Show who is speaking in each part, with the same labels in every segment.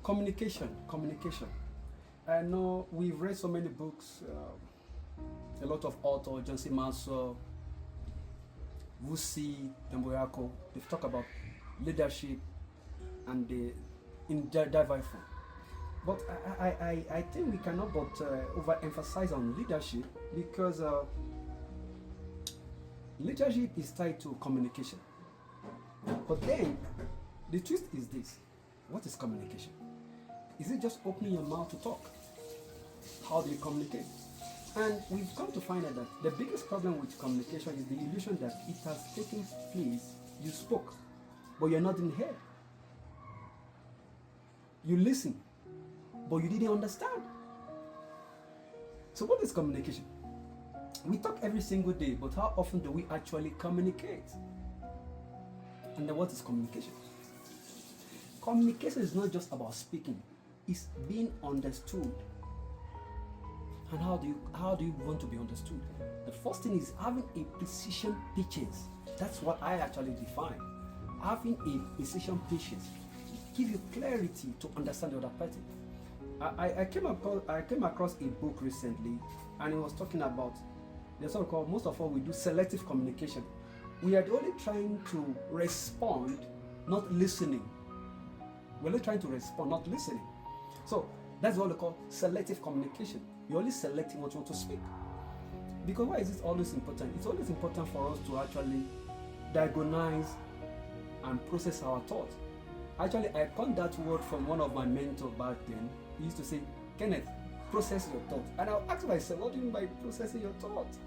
Speaker 1: Communication. I know we've read so many books, a lot of authors, John C. Maxwell, Vusi, Temboyako. They've talked about leadership and the in diverse form. But I think we cannot but overemphasize on leadership because leadership is tied to communication. But then the twist is this: what is communication? Is it just opening your mouth to talk? How do you communicate? And we've come to find out that the biggest problem with communication is the illusion that it has taken place. You spoke, but you're not in here. You listen, but you didn't understand. So what is communication? We talk every single day, but how often do we actually communicate? And then what is communication? Communication is not just about speaking, it's being understood. And how do you want to be understood? The first thing is having a precision pitches. That's what I actually define. Having a precision pitches give you clarity to understand the other person. I came across a book recently, and it was talking about the so-called, most of all we do selective communication. We are only trying to respond, not listening. We're only trying to respond, not listening. So that's what we call selective communication. You're only selecting what you want to speak. Because why is this always important? It's always important for us to actually diagnose and process our thoughts. Actually, I got that word from one of my mentors back then. He used to say, Kenneth, process your thoughts. And I'll ask myself, what do you mean by processing your thoughts?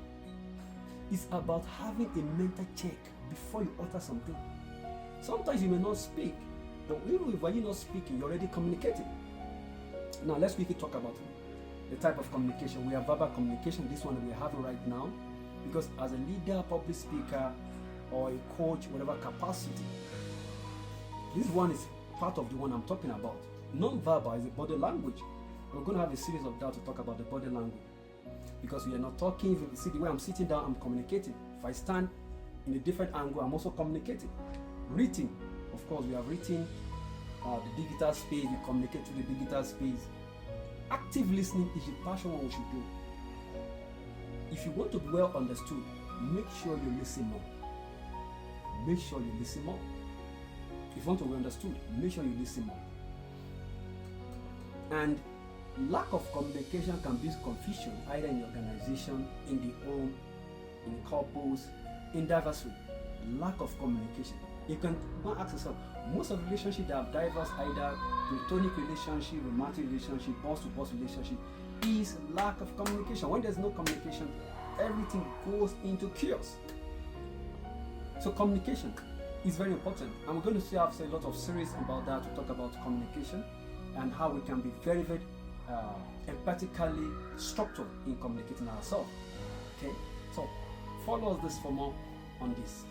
Speaker 1: It's about having a mental check before you utter something. Sometimes you may not speak, but even when you're not speaking, you're already communicating. Now, let's quickly talk about the type of communication. We have verbal communication, this one we have right now, because as a leader, public speaker, or a coach, whatever capacity, this one is part of the one I'm talking about. Non-verbal is the body language. We're going to have a series of that to talk about the body language. Because we are not talking, if you see the way I'm sitting down, I'm communicating. If I stand in a different angle, I'm also communicating. Written, of course, we have written the digital space, we communicate to the digital space. Active listening is the passion what we should do. If you want to be well understood, make sure you listen more. Make sure you listen more. If you want to be understood, make sure you listen more. And lack of communication can be confusion either in the organization, in the home, in couples, in diverse ways. Lack of communication. You can go and ask yourself, most of the relationships that have diverse, either platonic relationship, romantic relationship, boss-to-boss relationship, is lack of communication. When there's no communication, everything goes into chaos. So communication is very important, and we're going to have a lot of series about that to talk about communication and how we can be very, very empathically structured in communicating ourselves. Okay, so follow us this for more on this.